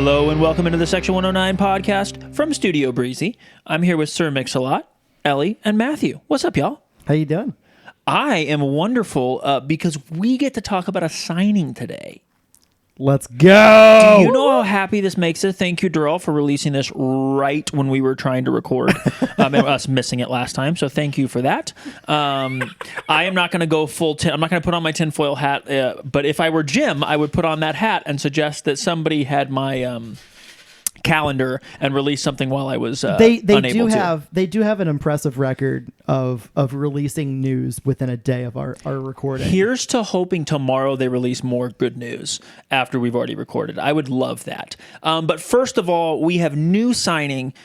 Hello and welcome into the Section 109 podcast from Studio Breezy. I'm here with Sir Mix-a-Lot, Ellie, and Matthew. What's up, y'all? How you doing? I am wonderful because we get to talk about a signing today. Let's go! Do you know how happy this makes us? Thank you, Durrell, for releasing this right when we were trying to record. And us missing it last time, so thank you for that. I am not going to go full I'm not going to put on my tinfoil hat, but if I were Jim, I would put on that hat and suggest that somebody had my calendar and release something while I was unable to. They do have an impressive record of releasing news within a day of our recording. Here's to hoping tomorrow they release more good news after we've already recorded. I would love that. But first of all, we have new signing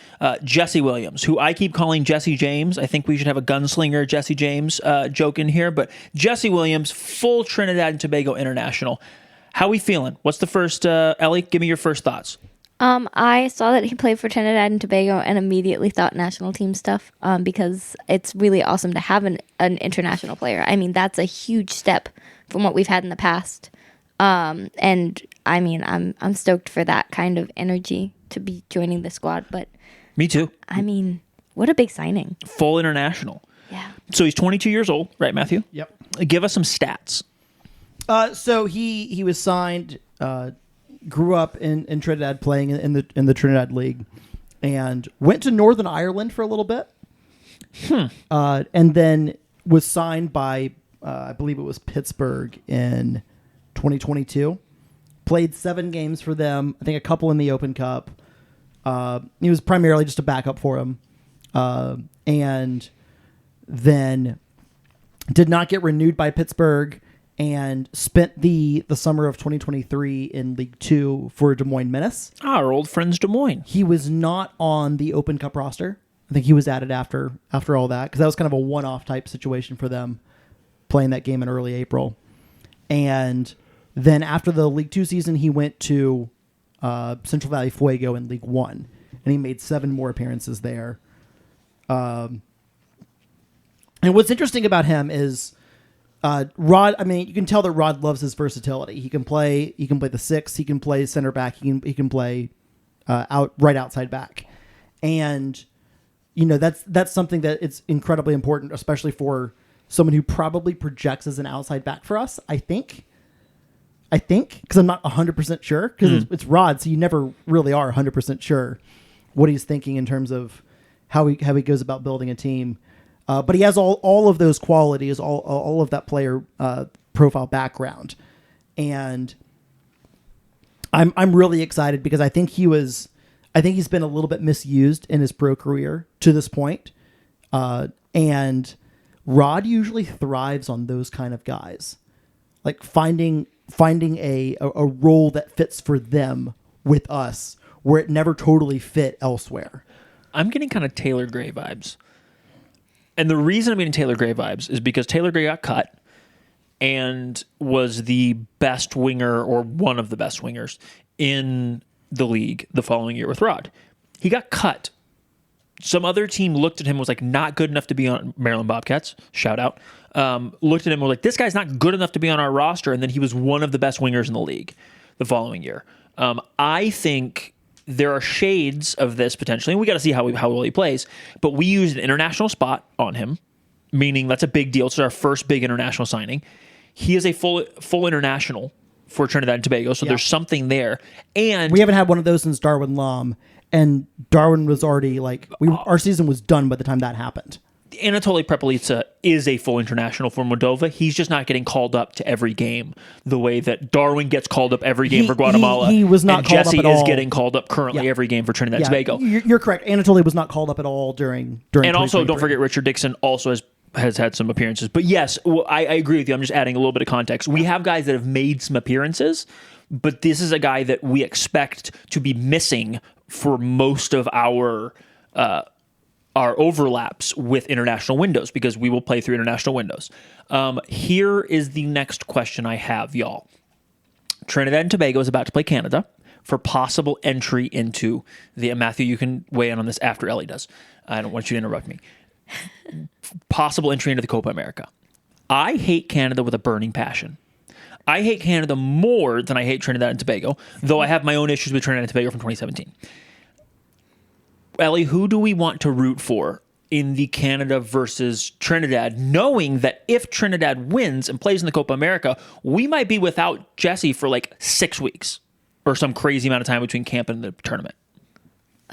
Jesse Williams, who I keep calling Jesse James. I think we should have a gunslinger Jesse James joke in here. But Jesse Williams, full Trinidad and Tobago international. How we feeling? What's the first, Ellie? Give me your first thoughts. I saw that he played for Trinidad and Tobago and immediately thought national team stuff because it's really awesome to have an international player. I mean, that's a huge step from what we've had in the past. And I mean, I'm stoked for that kind of energy to be joining the squad. But me too. I mean, what a big signing. Full international. Yeah. So he's 22 years old, right, Matthew? Yep. Give us some stats. So he was signed. Grew up in Trinidad, playing in the Trinidad League, and went to Northern Ireland for a little bit. And then was signed by I believe it was Pittsburgh in 2022. Played 7 games for them. I think a couple in the Open Cup. He was primarily just a backup for him, and then did not get renewed by Pittsburgh. And spent the summer of 2023 in League 2 for Des Moines Menace. Our old friends Des Moines. He was not on the Open Cup roster. I think he was added after all that, because that was kind of a one-off type situation for them, playing that game in early April. And then after the League 2 season, he went to Central Valley Fuego in League 1, and he made 7 more appearances there. And what's interesting about him is Rod. I mean, you can tell that Rod loves his versatility. He can play the 6. He can play center back. He can play outside back, and that's something that it's incredibly important, especially for someone who probably projects as an outside back for us. I think, because I'm not 100% sure, because it's Rod, so you never really are 100% sure what he's thinking in terms of how he goes about building a team. But he has all of those qualities, all of that player profile background, and I'm really excited because I think he's been a little bit misused in his pro career to this point, and Rod usually thrives on those kind of guys, like finding a role that fits for them with us, where it never totally fit elsewhere. I'm getting kind of Taylor Gray vibes. And the reason I'm getting Taylor Gray vibes is because Taylor Gray got cut and was the best winger, or one of the best wingers, in the league the following year with Rod. He got cut. Some other team looked at him and was like, not good enough to be on Maryland Bobcats. Shout out. Looked at him and was like, this guy's not good enough to be on our roster. And then he was one of the best wingers in the league the following year. I think there are shades of this potentially, and we got to see how well he plays. But we used an international spot on him, meaning that's a big deal. It's our first big international signing. He is a full international for Trinidad and Tobago, so there's something there. And we haven't had one of those since Darwin Lam, and Darwin was already our season was done by the time that happened. Anatoly Prepelica is a full international for Moldova. He's just not getting called up to every game the way that Darwin gets called up every game for Guatemala. He was not and called Jesse up at all. is getting called up currently every game for Trinidad and Tobago. You're correct. Anatoly was not called up at all during. And also, don't forget, Richard Dixon also has had some appearances. But yes, I agree with you. I'm just adding a little bit of context. We have guys that have made some appearances, but this is a guy that we expect to be missing for most of our overlaps with international windows, because we will play through international windows. Here is the next question I have, y'all. Trinidad and Tobago is about to play Canada for possible entry into the... Matthew, you can weigh in on this after Ellie does. I don't want you to interrupt me. Possible entry into the Copa America. I hate Canada with a burning passion. I hate Canada more than I hate Trinidad and Tobago, though I have my own issues with Trinidad and Tobago from 2017. Ellie, who do we want to root for in the Canada versus Trinidad, knowing that if Trinidad wins and plays in the Copa America, we might be without Jesse for like 6 weeks or some crazy amount of time between camp and the tournament?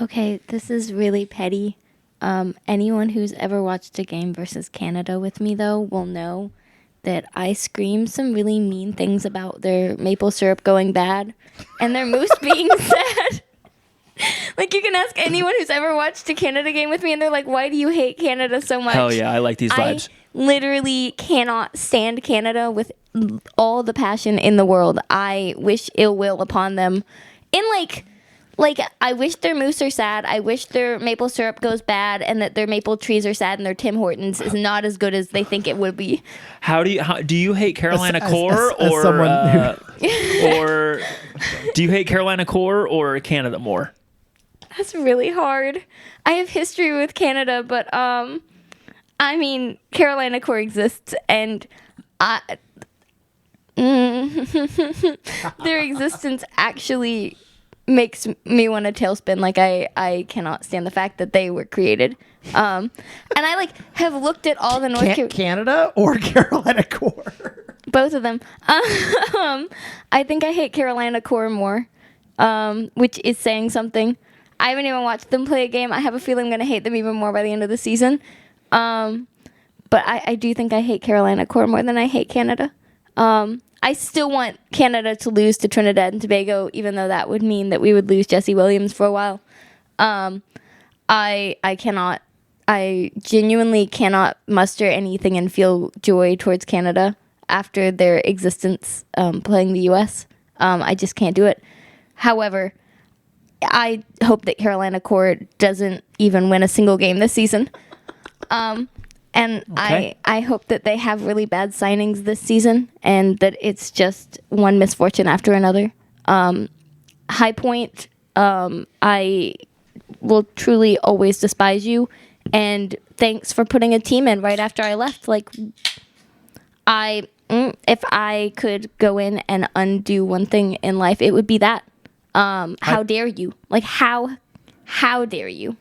Okay, this is really petty. Anyone who's ever watched a game versus Canada with me, though, will know that I scream some really mean things about their maple syrup going bad and their moose being sad. Like, you can ask anyone who's ever watched a Canada game with me, and they're like, why do you hate Canada so much? Hell yeah, I like these vibes. I literally cannot stand Canada with all the passion in the world. I wish ill will upon them. And, like, I wish their moose are sad. I wish their maple syrup goes bad and that their maple trees are sad and their Tim Hortons is not as good as they think it would be. How do you hate Carolina Core as or someone or do you hate Carolina Core or Canada more? That's really hard. I have history with Canada, but I mean, Carolina Core exists, and their existence actually makes me want to tailspin. Like, I cannot stand the fact that they were created. And I like have looked at all the Canada or Carolina Core. Both of them. I think I hate Carolina Core more, which is saying something. I haven't even watched them play a game. I have a feeling I'm going to hate them even more by the end of the season. But I do think I hate Carolina Core more than I hate Canada. I still want Canada to lose to Trinidad and Tobago, even though that would mean that we would lose Jesse Williams for a while. I genuinely cannot muster anything and feel joy towards Canada after their existence playing the U.S. I just can't do it. However, I hope that Carolina Core doesn't even win a single game this season. And okay. I hope that they have really bad signings this season and that it's just one misfortune after another. High Point, I will truly always despise you. And thanks for putting a team in right after I left. Like, if I could go in and undo one thing in life, it would be that. How dare you? Like, how dare you?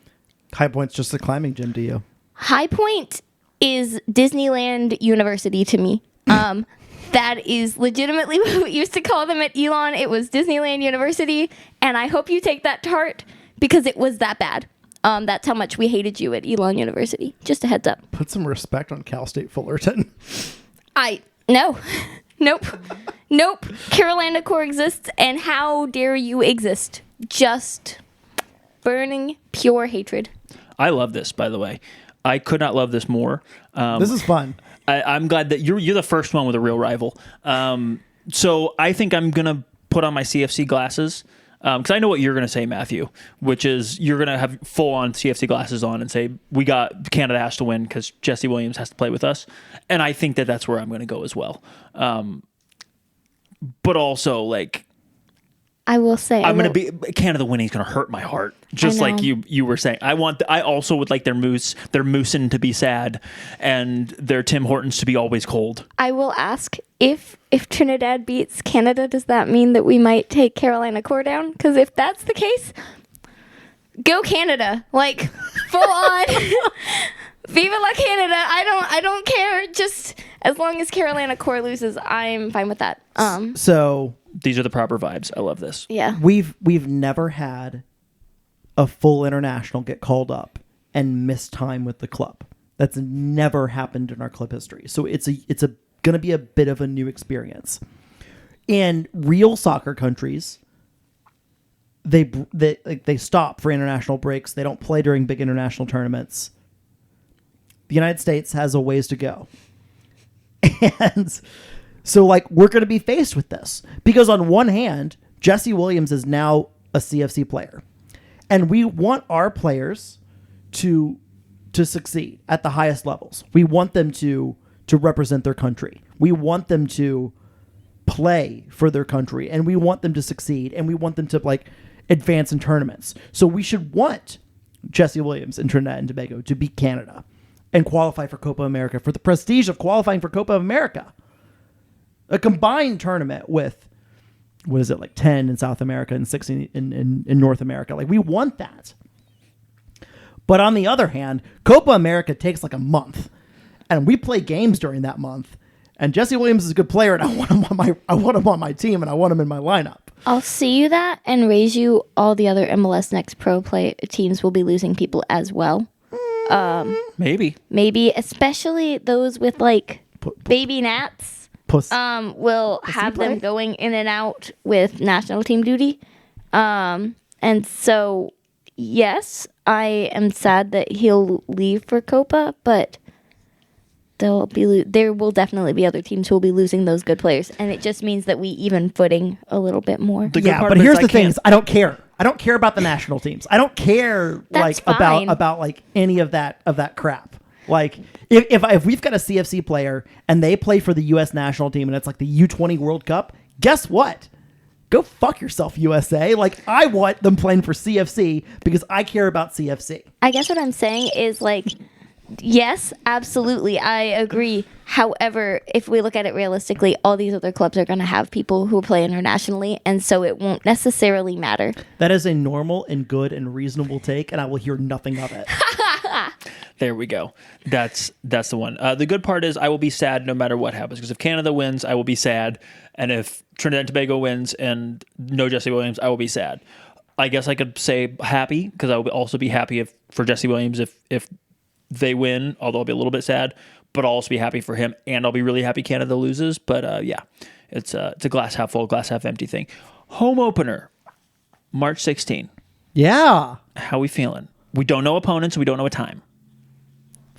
High Point's just a climbing gym to you. High Point is Disneyland University to me. That is legitimately what we used to call them at Elon. It was Disneyland University, and I hope you take that to heart because it was that bad. That's how much we hated you at Elon University. Just a heads up. Put some respect on Cal State Fullerton. No. Nope. Carolina Core exists, and how dare you exist? Just burning pure hatred. I love this, by the way. I could not love this more. This is fun. I'm glad that you're the first one with a real rival. So I think I'm going to put on my CFC glasses because I know what you're going to say, Matthew, which is you're going to have full-on CFC glasses on and say, Canada has to win because Jesse Williams has to play with us. And I think that that's where I'm going to go as well. But also, like, I will say I'm going to be Canada winning is going to hurt my heart, just like you were saying. I also would like their moosin to be sad, and their Tim Hortons to be always cold. I will ask if Trinidad beats Canada, does that mean that we might take Carolina Core down? Because if that's the case, go Canada, like full on. Viva la Canada! I don't care. Just as long as Carolina Core loses, I'm fine with that. So these are the proper vibes. I love this. Yeah, we've never had a full international get called up and miss time with the club. That's never happened in our club history. So it's going to be a bit of a new experience. In real soccer countries, they stop for international breaks. They don't play during big international tournaments. The United States has a ways to go. And so, like, we're going to be faced with this. Because on one hand, Jesse Williams is now a CFC player. And we want our players to succeed at the highest levels. We want them to represent their country. We want them to play for their country. And we want them to succeed. And we want them to, like, advance in tournaments. So we should want Jesse Williams in Trinidad and Tobago to beat Canada and qualify for Copa America, for the prestige of qualifying for Copa America. a combined tournament with, what is it, like 10 in South America and 6 in North America. Like, we want that. But on the other hand, Copa America takes like a month, and we play games during that month. And Jesse Williams is a good player, and I want him on my team, and I want him in my lineup. I'll see you that and raise you all the other MLS Next Pro teams will be losing people as well. Maybe, especially those with like baby Nats. Will have them going in and out with national team duty. And so, yes, I am sad that he'll leave for Copa, but there will definitely be other teams who will be losing those good players, and it just means that we even footing a little bit more. But here's the thing: I don't care. I don't care about the national teams. I don't care about like any of that crap. Like if we've got a CFC player and they play for the U.S. national team and it's like the U20 World Cup, guess what? Go fuck yourself, USA. Like, I want them playing for CFC because I care about CFC. I guess what I'm saying is like, yes, absolutely, I agree. However, if we look at it realistically, all these other clubs are going to have people who play internationally, and so it won't necessarily matter. That is a normal and good and reasonable take, and I will hear nothing of it. There we go. That's the one. The good part is I will be sad no matter what happens, because if Canada wins, I will be sad, and if Trinidad and Tobago wins and no Jesse Williams, I will be sad. I guess I could say happy, because I will also be happy for Jesse Williams if they win, although I'll be a little bit sad, but I'll also be happy for him, and I'll be really happy Canada loses. But yeah, it's a glass half full, glass half empty thing. Home opener, March 16. Yeah. How we feeling? We don't know opponents, we don't know a time.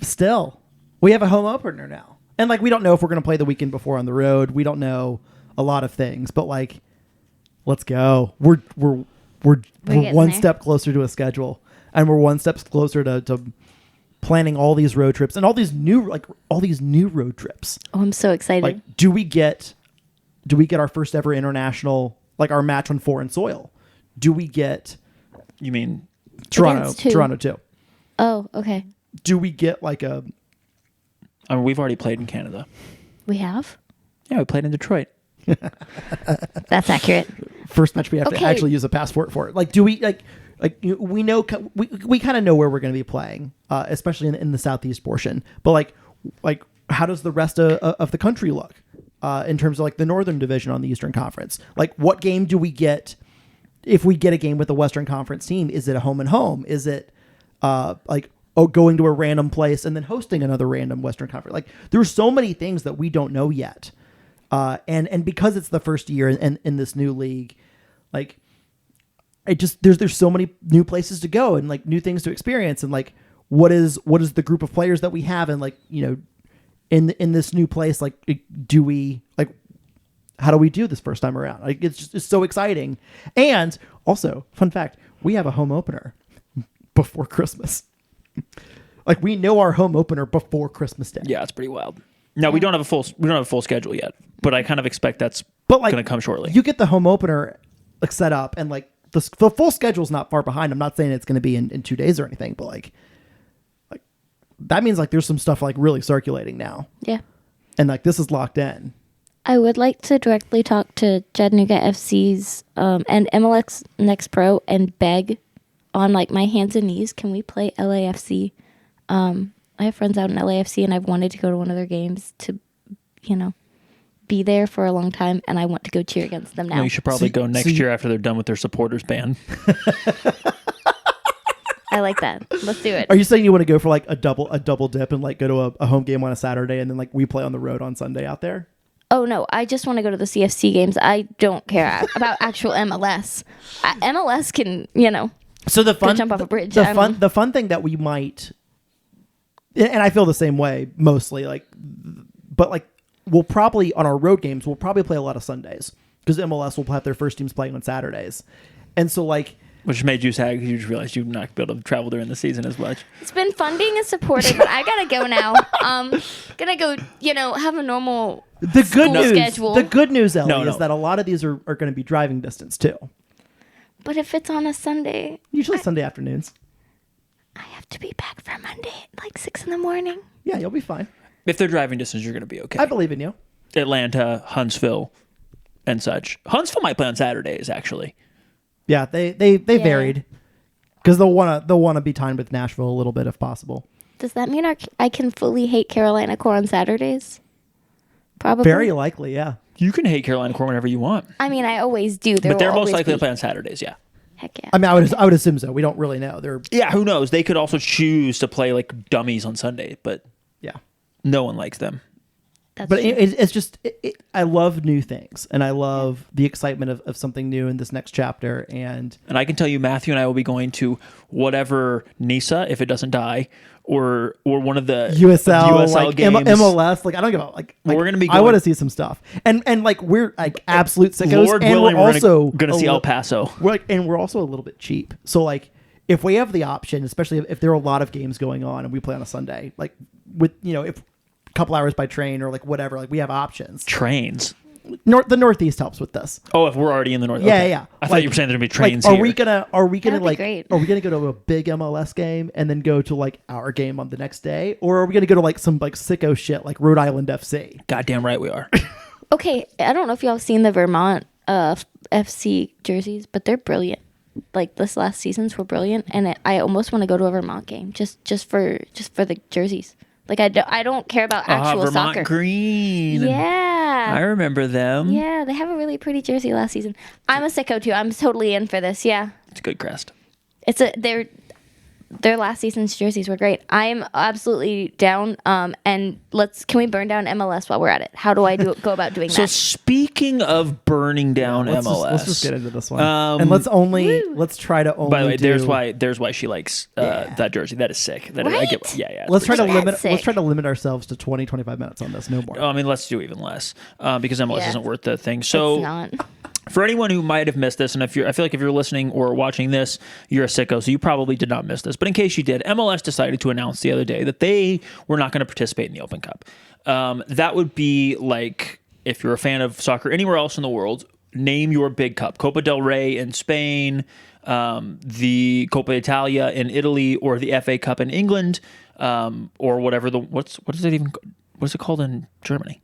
Still, we have a home opener now. And like, we don't know if we're going to play the weekend before on the road. We don't know a lot of things, but like, let's go. We're one step closer to a schedule, and we're one step closer to planning all these road trips and all these new road trips. Oh, I'm so excited. Like, do we get our first ever international, like our match on foreign soil? Do we get, you mean Toronto too? Oh, okay. Do we get like I mean, we've already played in Canada. We have? Yeah, we played in Detroit. That's accurate. First match we have to actually use a passport for it. Like, do we we know we kind of know where we're going to be playing, especially in the southeast portion. But like how does the rest of the country look in terms of like the Northern Division on the Eastern Conference? Like, what game do we get if we get a game with the Western Conference team? Is it a home and home? Is it going to a random place and then hosting another random Western Conference? Like, there's so many things that we don't know yet, and because it's the first year in this new league, like, there's so many new places to go and like new things to experience, and like what is the group of players that we have, and like, you know, in this new place, like, how do we do this first time around? Like, it's so exciting. And also, fun fact, we have a home opener before Christmas. Like, we know our home opener before Christmas Day. Yeah, it's pretty wild. No, we don't have a full schedule yet, but I kind of expect that's going to come shortly. You get the home opener like set up, and like the full schedule's not far behind. I'm not saying it's going to be in 2 days or anything, but like that means like there's some stuff like really circulating now. Yeah. And like this is locked in. I would like to directly talk to Chattanooga FC's and MLS Next Pro and beg on like my hands and knees, can we play LAFC? I have friends out in LAFC, and I've wanted to go to one of their games to, you know, be there for a long time, and I want to go cheer against them now. No, you should probably go next year after they're done with their supporters ban. I like that. Let's do it. Are you saying you want to go for like a double dip and like go to a home game on a Saturday and then like we play on the road on Sunday out there? Oh no, I just want to go to the CFC games. I don't care about actual MLS. MLS can, you know. So the fun jump off a bridge. The fun thing that we might, and I feel the same way mostly, like, but like we'll probably on our road games we'll probably play a lot of Sundays because MLS will have their first teams playing on Saturdays, and so like. Which made you sad because you just realized you'd not be able to travel during the season as much. It's been fun being a supporter, but I gotta go now. Gonna go, you know, have a normal schedule. The good news, Ellie, is that a lot of these are going to be driving distance too. But if it's on a Sunday, usually Sunday afternoons, I have to be back for Monday at like 6 a.m. Yeah, you'll be fine. If they're driving distance, you're going to be okay. I believe in you. Atlanta, Huntsville, and such. Huntsville might play on Saturdays, actually. Yeah, they varied because they'll wanna be timed with Nashville a little bit if possible. Does that mean I can fully hate Carolina Core on Saturdays? Probably. Very likely, yeah. You can hate Carolina Core whenever you want. I mean, I always do. But they're most likely to play on Saturdays, yeah. Heck yeah. I mean, I would assume so. We don't really know. Yeah, who knows? They could also choose to play like dummies on Sunday, but yeah. No one likes them. That's But true. it's just I love new things, and I love the excitement of something new in this next chapter. And I can tell you, Matthew and I will be going to whatever NISA, if it doesn't die, or one of the USL like games. MLS. Like I don't give a like we're gonna be. I want to see some stuff, and like we're like absolute sickos. Lord and willing, we're also going to see El Paso. We're also a little bit cheap. So like if we have the option, especially if there are a lot of games going on and we play on a Sunday, like with if couple hours by train or like whatever, like we have options. Trains. The Northeast helps with this. Oh, if we're already in the North. Yeah, okay. yeah. I thought you were saying there's gonna be trains Are here. we gonna That'd be great. are we gonna go to a big MLS game and then go to like our game on the next day, or are we gonna go to like some like sicko shit like Rhode Island FC? Goddamn right we are. Okay, I don't know if y'all have seen the Vermont FC jerseys, but they're brilliant. Like this last seasons were brilliant, and I almost want to go to a Vermont game just for the jerseys. Like I don't care about actual Vermont soccer. Green. Yeah. I remember them. Yeah, they have a really pretty jersey last season. I'm a sicko too. I'm totally in for this. Yeah. It's a good crest. Their last season's jerseys were great. I'm absolutely down. And can we burn down MLS while we're at it? How do I go about doing So that? speaking of burning down MLS, Let's just get into this one, and let's try to only. By the way, do, there's why she likes that jersey. That is sick. I Right? get, yeah. Let's try to That's limit. sick. Let's try to limit ourselves to 20, 25 minutes on this. No more. I mean, let's do even less because MLS Yeah. isn't worth the thing. It's So not. for anyone who might have missed this, and I feel like if you're listening or watching this, you're a sicko, so you probably did not miss this. But in case you did, MLS decided to announce the other day that they were not going to participate in the Open Cup. That would be like if you're a fan of soccer anywhere else in the world, name your big cup: Copa del Rey in Spain, the Coppa Italia in Italy, or the FA Cup in England, or whatever what is it called in Germany?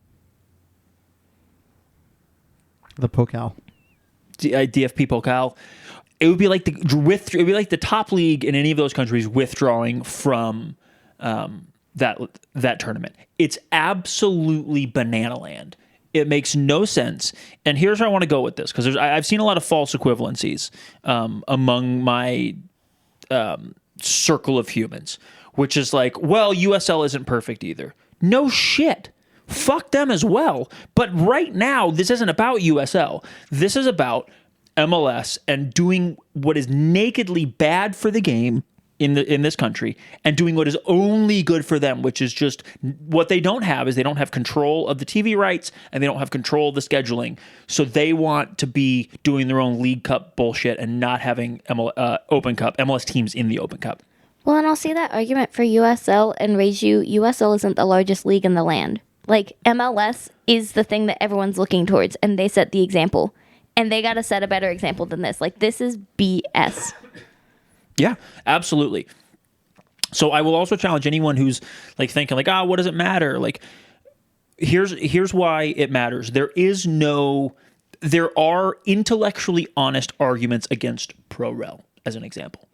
The Pokal. DFP Pokal. It would be like the top league in any of those countries withdrawing from that tournament. It's absolutely banana land. It makes no sense. And here's where I want to go with this, because I've seen a lot of false equivalencies among my circle of humans, which is like, well, USL isn't perfect either. No shit. Fuck them as well. But right now, this isn't about USL. This is about MLS and doing what is nakedly bad for the game in this country and doing what is only good for them, which is just what they don't have is they don't have control of the TV rights and they don't have control of the scheduling. So they want to be doing their own League Cup bullshit and not having Open Cup, MLS teams in the Open Cup. Well, and I'll see that argument for USL and raise you. USL isn't the largest league in the land. Like, MLS is the thing that everyone's looking towards, and they set the example. And they got to set a better example than this. Like, this is BS. Yeah, absolutely. So I will also challenge anyone who's like thinking like, what does it matter? Like, here's why it matters. There are intellectually honest arguments against pro-rel, as an example.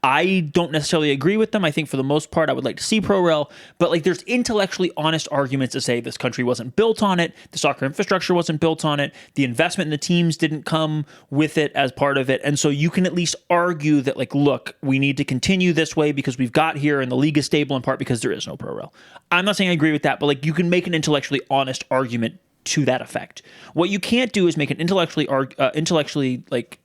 I don't necessarily agree with them. I think for the most part, I would like to see pro-rel, but like there's intellectually honest arguments to say this country wasn't built on it, the soccer infrastructure wasn't built on it, the investment in the teams didn't come with it as part of it, and so you can at least argue that like, look, we need to continue this way because we've got here and the league is stable in part because there is no pro-rel. I'm not saying I agree with that, but like you can make an intellectually honest argument to that effect. What you can't do is make an intellectually like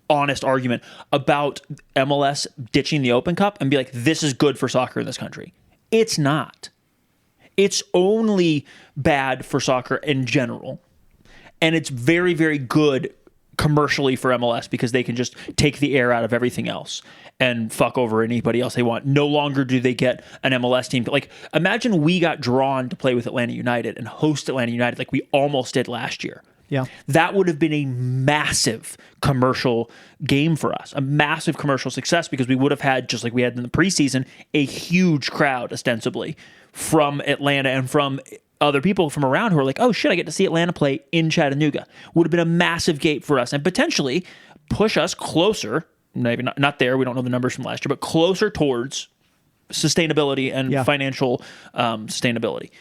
honest argument about MLS ditching the Open Cup and be like, this is good for soccer in this country. It's not. It's only bad for soccer in general. And it's very, very good commercially for MLS because they can just take the air out of everything else and fuck over anybody else they want. No longer do they get an MLS team. Like, imagine we got drawn to play with Atlanta United and host Atlanta United like we almost did last year. Yeah. That would have been a massive commercial game for us, a massive commercial success because we would have had, just like we had in the preseason, a huge crowd ostensibly from Atlanta and from other people from around who are like, oh shit, I get to see Atlanta play in Chattanooga. Would have been a massive gate for us and potentially push us closer, maybe not there, we don't know the numbers from last year, but closer towards sustainability and financial sustainability.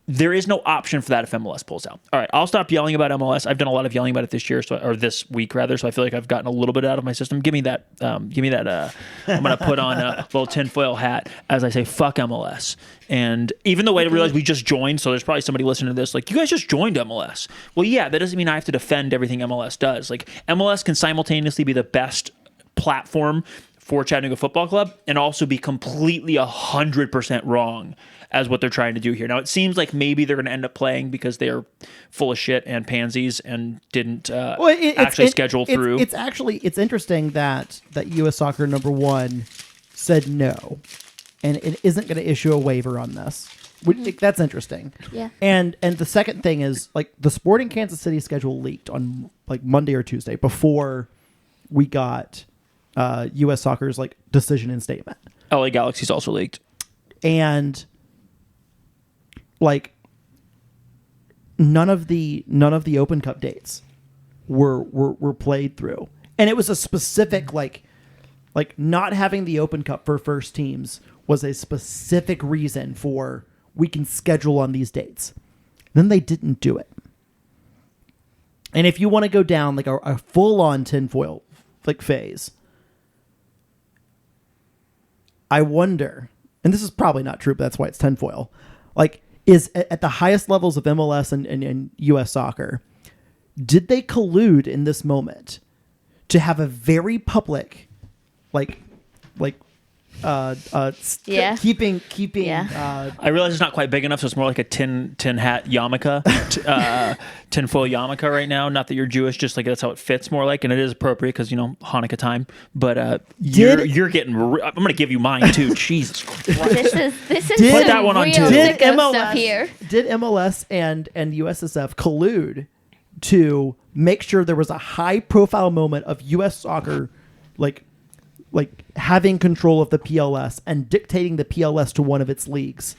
There is no option for that if MLS pulls out. All right, I'll stop yelling about MLS. I've done a lot of yelling about it this year, or this week rather. So I feel like I've gotten a little bit out of my system. Give me that. I'm gonna put on a little tinfoil hat as I say, fuck MLS. And even though I realize we just joined, so there's probably somebody listening to this like, you guys just joined MLS. Well, yeah, that doesn't mean I have to defend everything MLS does. Like MLS can simultaneously be the best platform for Chattanooga Football Club and also be completely 100% wrong as what they're trying to do here. Now, it seems like maybe they're going to end up playing because they're full of shit and pansies and didn't actually schedule through. It's interesting that U.S. Soccer #1 said no, and it isn't going to issue a waiver on this. That's interesting. Yeah. And the second thing is, like, the Sporting Kansas City schedule leaked on like Monday or Tuesday before we got U.S. Soccer's like decision and statement. LA Galaxy's also leaked. And like none of the Open Cup dates were played through, and it was a specific like not having the Open Cup for first teams was a specific reason for we can schedule on these dates. Then they didn't do it. And if you want to go down like a full on tinfoil like phase, I wonder, and this is probably not true, but that's why it's tinfoil, like, is at the highest levels of MLS and U.S. Soccer, did they collude in this moment to have a very public, keeping? Yeah. I realize it's not quite big enough, so it's more like a tin hat yarmulke, tinfoil yarmulke right now. Not that you're Jewish, just like that's how it fits more like, and it is appropriate because Hanukkah time. But you're getting. I'm going to give you mine too. Jesus Christ! This is Put some that one on real too. Did sicko MLS stuff here. Did MLS and USSF collude to make sure there was a high profile moment of U.S. Soccer, like having control of the PLS and dictating the PLS to one of its leagues,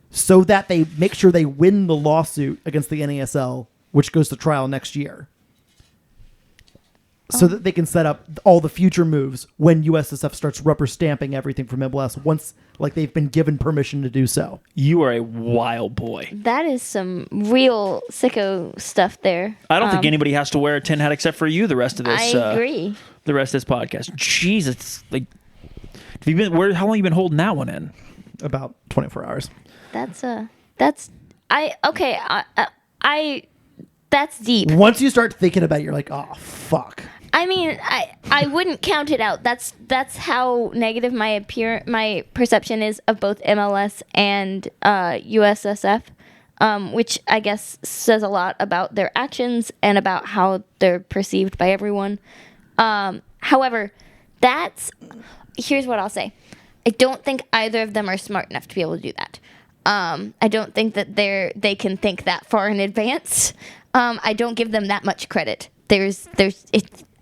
so that they make sure they win the lawsuit against the NASL, which goes to trial next year, so that they can set up all the future moves when USSF starts rubber stamping everything from MLS once like they've been given permission to do so. You are a wild boy. That is some real sicko stuff there. I don't think anybody has to wear a tin hat except for you the rest of this. I agree. The rest of this podcast. Jeez, it's like, how long have you been holding that one in? About 24 hours. That's deep. Once you start thinking about it, you're like, oh, fuck. I mean, I wouldn't count it out. That's how negative my perception is of both MLS and USSF, which I guess says a lot about their actions and about how they're perceived by everyone. However, here's what I'll say. I don't think either of them are smart enough to be able to do that. I don't think that they can think that far in advance. I don't give them that much credit.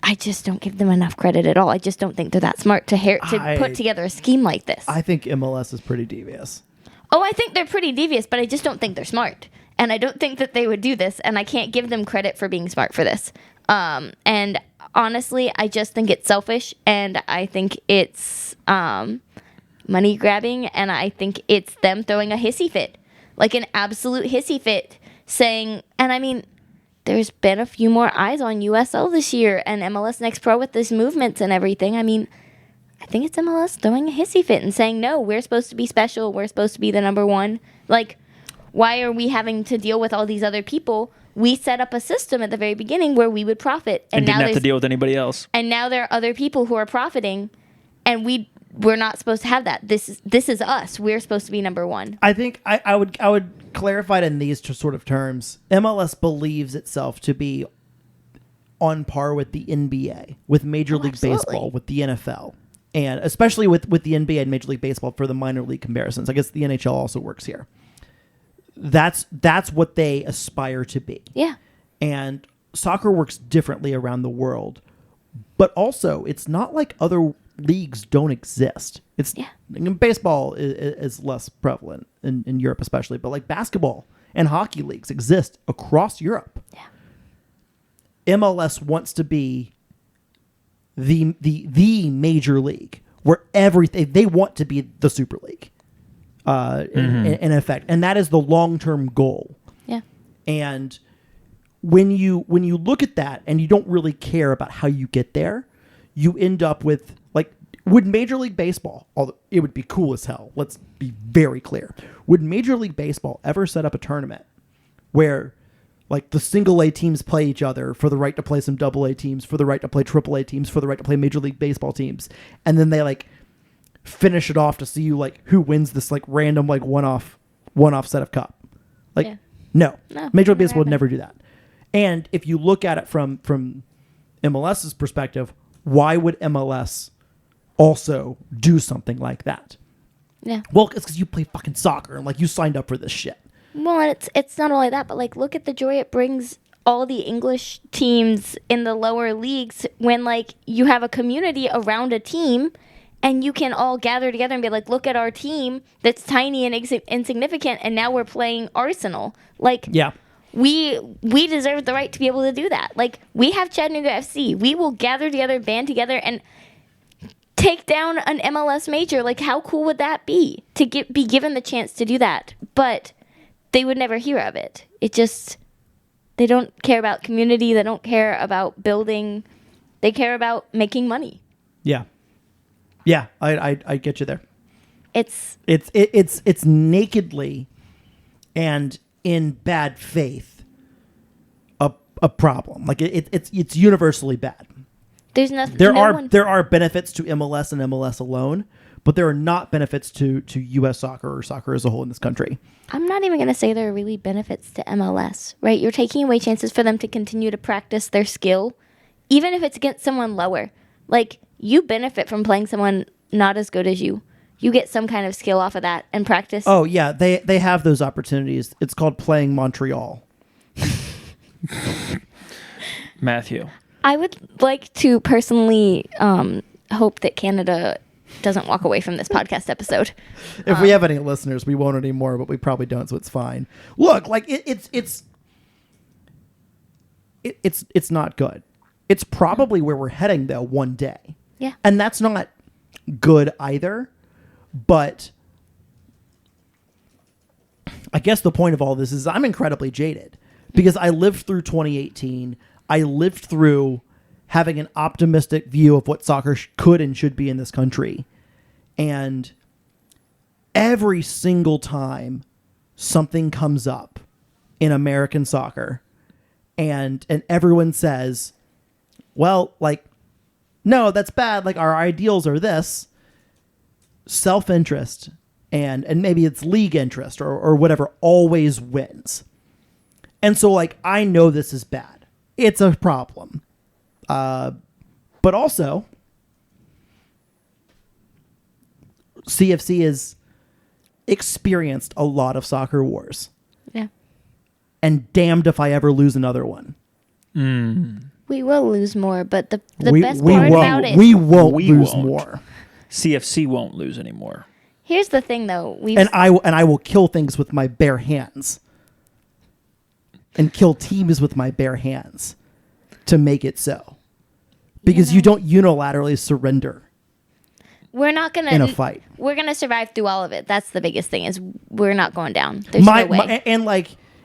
I just don't give them enough credit at all. I just don't think they're that smart to put together a scheme like this. I think MLS is pretty devious. Oh, I think they're pretty devious, but I just don't think they're smart. And I don't think that they would do this, and I can't give them credit for being smart for this. And honestly, I just think it's selfish, and I think it's money grabbing, and I think it's them throwing a hissy fit, like an absolute hissy fit, saying, and I mean, there's been a few more eyes on USL this year and MLS Next Pro with these movements and everything. I mean, I think it's MLS throwing a hissy fit and saying, no, we're supposed to be special. We're supposed to be the #1. Like, why are we having to deal with all these other people? We set up a system at the very beginning where we would profit. And didn't have to deal with anybody else. And now there are other people who are profiting, and we're not supposed to have that. This is us. We're supposed to be #1. I think I would clarify it in these sort of terms. MLS believes itself to be on par with the NBA, with Major League Baseball, with the NFL, and especially with the NBA and Major League Baseball for the minor league comparisons. I guess the NHL also works here. That's what they aspire to be. Yeah. And soccer works differently around the world. But also, it's not like other leagues don't exist. It's baseball is less prevalent in Europe, especially, but like basketball and hockey leagues exist across Europe. Yeah. MLS wants to be the major league where everything they want to be the Super League, in effect, and that is the long-term goal. Yeah. And when you look at that and you don't really care about how you get there, you end up with like, would Major League Baseball, although it would be cool as hell, let's be very clear, would Major League Baseball ever set up a tournament where like the single A teams play each other for the right to play some double A teams, for the right to play triple A teams, for the right to play Major League Baseball teams, and then they like finish it off to see you like who wins this like random like one-off set of cup? Like no. Major League Baseball would never do that. And if you look at it from MLS's perspective, why would MLS also do something like that? Yeah. Well, it's because you play fucking soccer and like you signed up for this shit. Well, and it's not only that, but like look at the joy it brings all the English teams in the lower leagues when like you have a community around a team and you can all gather together and be like, look at our team that's tiny and insignificant, and now we're playing Arsenal. Like, yeah. We deserve the right to be able to do that. Like, we have Chattanooga FC. We will gather together, band together, and take down an MLS major. Like, how cool would that be to be given the chance to do that? But they would never hear of it. It just, they don't care about community. They don't care about building. They care about making money. Yeah. Yeah, I get you there. It's nakedly and in bad faith a problem. Like it's universally bad. There's nothing. There are benefits to MLS and MLS alone, but there are not benefits to US soccer or soccer as a whole in this country. I'm not even going to say there are really benefits to MLS, right? You're taking away chances for them to continue to practice their skill, even if it's against someone lower. Like, you benefit from playing someone not as good as you. You get some kind of skill off of that and practice. Oh, yeah. They have those opportunities. It's called playing Montreal. Matthew. I would like to personally hope that Canada doesn't walk away from this podcast episode. If we have any listeners, we won't anymore, but we probably don't, so it's fine. Look, like it's not good. It's probably where we're heading though one day. Yeah. And that's not good either. But I guess the point of all this is I'm incredibly jaded because I lived through 2018. I lived through having an optimistic view of what soccer could and should be in this country. And every single time something comes up in American soccer and everyone says, well, like, no, that's bad. Like, our ideals are this. Self-interest and maybe it's league interest or whatever always wins. And so, like, I know this is bad. It's a problem. But also, CFC has experienced a lot of soccer wars. Yeah. And damned if I ever lose another one. We will lose more, but the best part about it... We won't lose more. CFC won't lose anymore. Here's the thing, though. I will kill things with my bare hands. And kill teams with my bare hands to make it so. Because you don't unilaterally surrender. We're not gonna in a fight. We're gonna survive through all of it. That's the biggest thing. Is we're not going down. There's no way.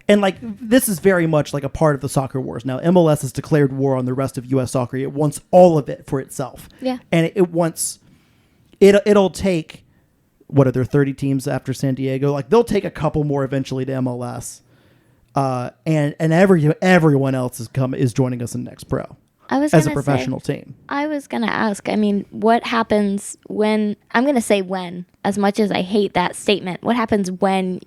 And this is very much like a part of the soccer wars. Now MLS has declared war on the rest of U.S. soccer. It wants all of it for itself. Yeah. And it wants. It'll take. What are there 30 teams after San Diego? Like they'll take a couple more eventually to MLS. And everyone else is joining us in Next Pro. As a professional team. I was going to ask, I mean, what happens when, I'm going to say when, as much as I hate that statement, what happens when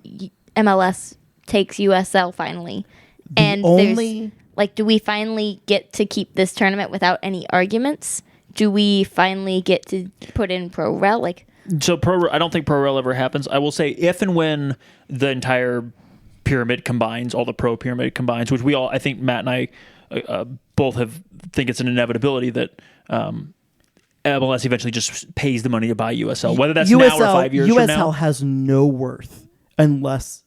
MLS takes USL finally? Do we finally get to keep this tournament without any arguments? Do we finally get to put in Pro Rel? I don't think Pro Rel ever happens. I will say if and when the entire pyramid combines, all the pro pyramid combines, which I think Matt and I both think it's an inevitability that MLS eventually just pays the money to buy USL, whether that's now or 5 years from now. USL has no worth unless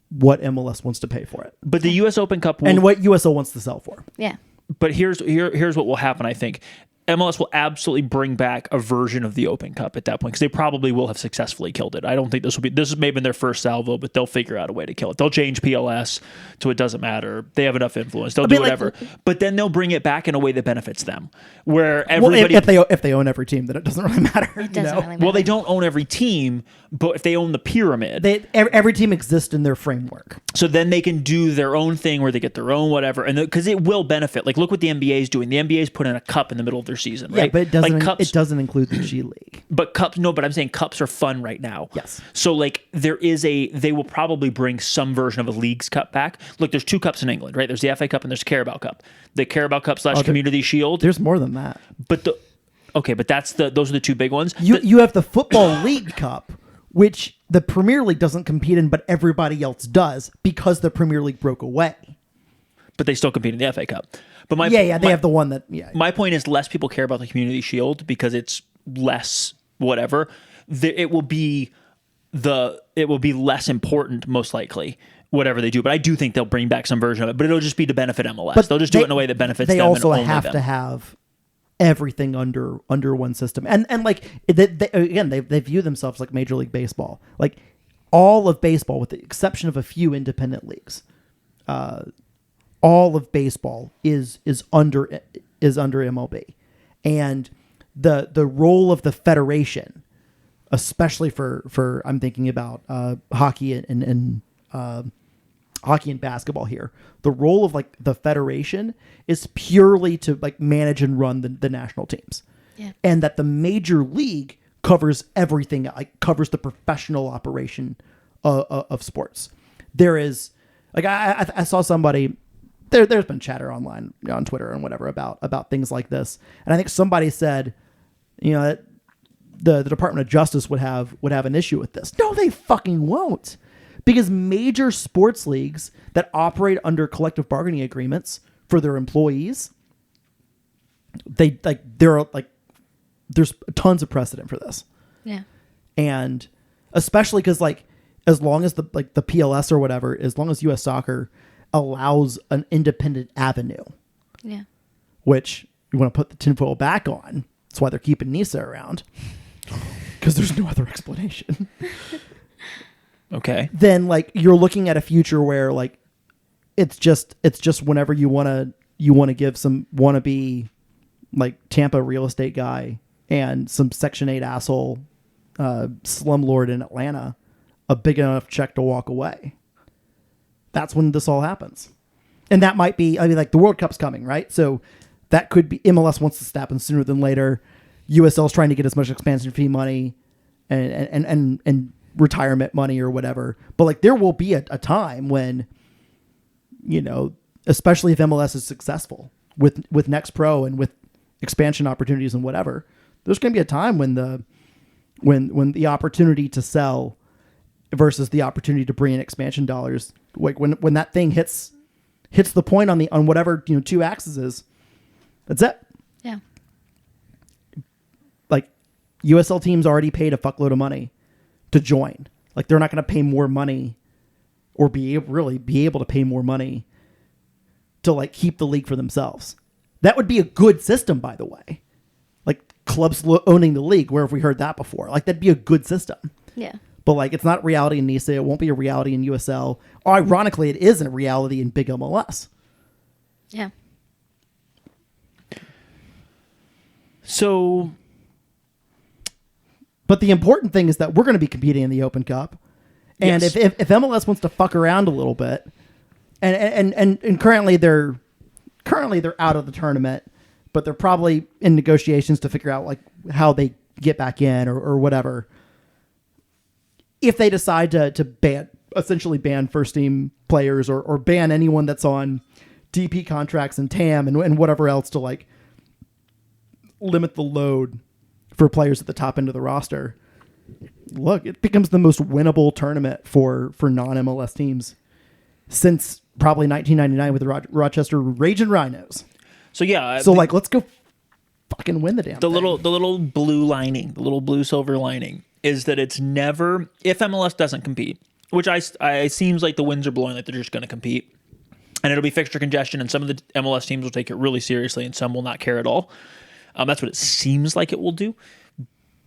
what MLS wants to pay for it. But the US Open Cup will, And what USL wants to sell for. Yeah. but here's what will happen, I think. MLS will absolutely bring back a version of the Open Cup at that point because they probably will have successfully killed it. I don't think this may have been their first salvo, but they'll figure out a way to kill it. They'll change PLS so it doesn't matter. They have enough influence. They'll do whatever. But then they'll bring it back in a way that benefits them. Where everybody, if they own every team, then it doesn't really matter. It doesn't really matter. Well, they don't own every team, but if they own the pyramid, every team exists in their framework. so then they can do their own thing where they get their own whatever, and because it will benefit. Like look what the NBA is doing. The NBA is putting a cup in the middle of their season, right? Yeah, but it doesn't. Like cups, it doesn't include the G League. But cups, no. But I'm saying cups are fun right now. Yes. So like they will probably bring some version of a league's cup back. Look, there's 2 cups in England, right? There's the FA Cup and there's Carabao Cup. The Carabao Cup / Community Shield. There's more than that. But but those are the 2 big ones. You have the Football League Cup, which the Premier League doesn't compete in, but everybody else does because the Premier League broke away. But they still compete in the FA Cup. But they have the one that. Yeah. My point is, less people care about the Community Shield because it's less whatever. It will be less important, most likely, whatever they do. But I do think they'll bring back some version of it. But it'll just be to benefit MLS. But they'll just do it in a way that benefits them. They also and only have them. to have everything under one system, and like they view themselves like Major League Baseball, like all of baseball, with the exception of a few independent leagues. All of baseball is under MLB, and the role of the federation, especially for I'm thinking about hockey and hockey and basketball here. The role of like the federation is purely to like manage and run the national teams, and that the major league covers everything, like covers the professional operation of sports. There is like I saw somebody. There's been chatter online on Twitter and whatever about things like this, and I think somebody said, that the Department of Justice would have an issue with this. No, they fucking won't, because major sports leagues that operate under collective bargaining agreements for their employees, there's tons of precedent for this. Yeah, and especially because like as long as the PLS or whatever, as long as US Soccer allows an independent avenue. Yeah. Which you want to put the tinfoil back on. That's why they're keeping Nisa around. Because there's no other explanation. Okay. Then like you're looking at a future where like it's just whenever you want to give some wannabe like Tampa real estate guy and some Section 8 asshole slumlord in Atlanta a big enough check to walk away. That's when this all happens. And that might be, like the World Cup's coming, right? So that could be, MLS wants this to happen sooner than later. USL's trying to get as much expansion fee money and retirement money or whatever. But like there will be a time when, especially if MLS is successful with Next Pro and with expansion opportunities and whatever, there's going to be a time when the opportunity to sell versus the opportunity to bring in expansion dollars, like when that thing hits the point on whatever 2 axes is, that's it. Yeah. Like USL teams already paid a fuckload of money to join. Like they're not going to pay more money, or be able to pay more money to like keep the league for themselves. That would be a good system, by the way. Like clubs owning the league. Where have we heard that before? Like that'd be a good system. Yeah. But like it's not reality in NISA. It won't be a reality in USL. Or ironically, it is a reality in big MLS. Yeah. So, but the important thing is that we're going to be competing in the Open Cup, and yes. if MLS wants to fuck around a little bit, and currently they're out of the tournament, but they're probably in negotiations to figure out like how they get back in or whatever. If they decide to essentially ban first team players or ban anyone that's on DP contracts and TAM and whatever else to like limit the load for players at the top end of the roster, look, it becomes the most winnable tournament for non-MLS teams since probably 1999 with the Rochester Raging Rhinos. So yeah. So like, let's go fucking win the damn The thing. little blue lining, the little blue silver lining is that it's never, if MLS doesn't compete, which it seems like the winds are blowing, like they're just going to compete, and it'll be fixture congestion, and some of the MLS teams will take it really seriously, and some will not care at all. That's what it seems like it will do.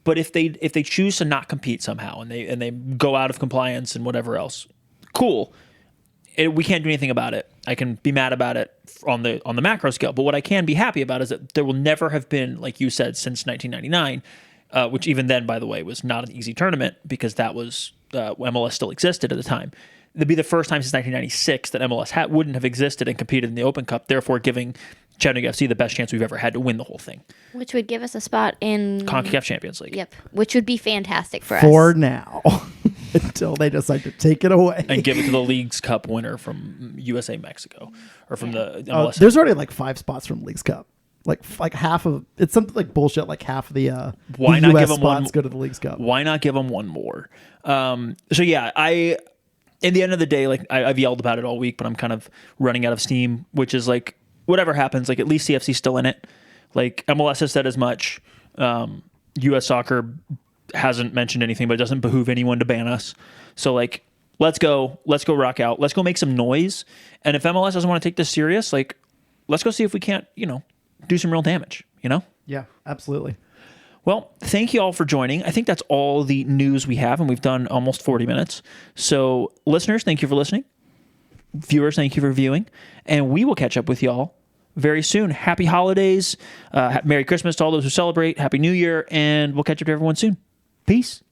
But if they choose to not compete somehow, and they go out of compliance and whatever else, cool. We can't do anything about it. I can be mad about it on the macro scale, but what I can be happy about is that there will never have been, like you said, since 1999, which even then, by the way, was not an easy tournament because that was MLS still existed at the time. It'd be the first time since 1996 that MLS wouldn't have existed and competed in the Open Cup, therefore giving Chattanooga FC the best chance we've ever had to win the whole thing. Which would give us a spot in CONCACAF Champions League. Yep, which would be fantastic for for us. now, until they decide to take it away And give it to the League's Cup winner from USA Mexico, or from the MLS. There's already like 5 spots from League's Cup. Like half of it's something like bullshit. Like half of the Why the not US give them spots one? go to the League's Cup. Why not give them one more? So yeah, in the end of the day, like I've yelled about it all week, but I'm kind of running out of steam, which is like whatever happens, like at least CFC's still in it. Like MLS has said as much. US Soccer hasn't mentioned anything, but it doesn't behoove anyone to ban us. So like, let's go rock out. Let's go make some noise. And if MLS doesn't want to take this serious, like, let's go see if we can't, do some real damage, Yeah, absolutely. Well, thank you all for joining. I think that's all the news we have, and we've done almost 40 minutes. So listeners, thank you for listening. Viewers, thank you for viewing. And we will catch up with y'all very soon. Happy holidays. Merry Christmas to all those who celebrate. Happy New Year. And we'll catch up to everyone soon. Peace.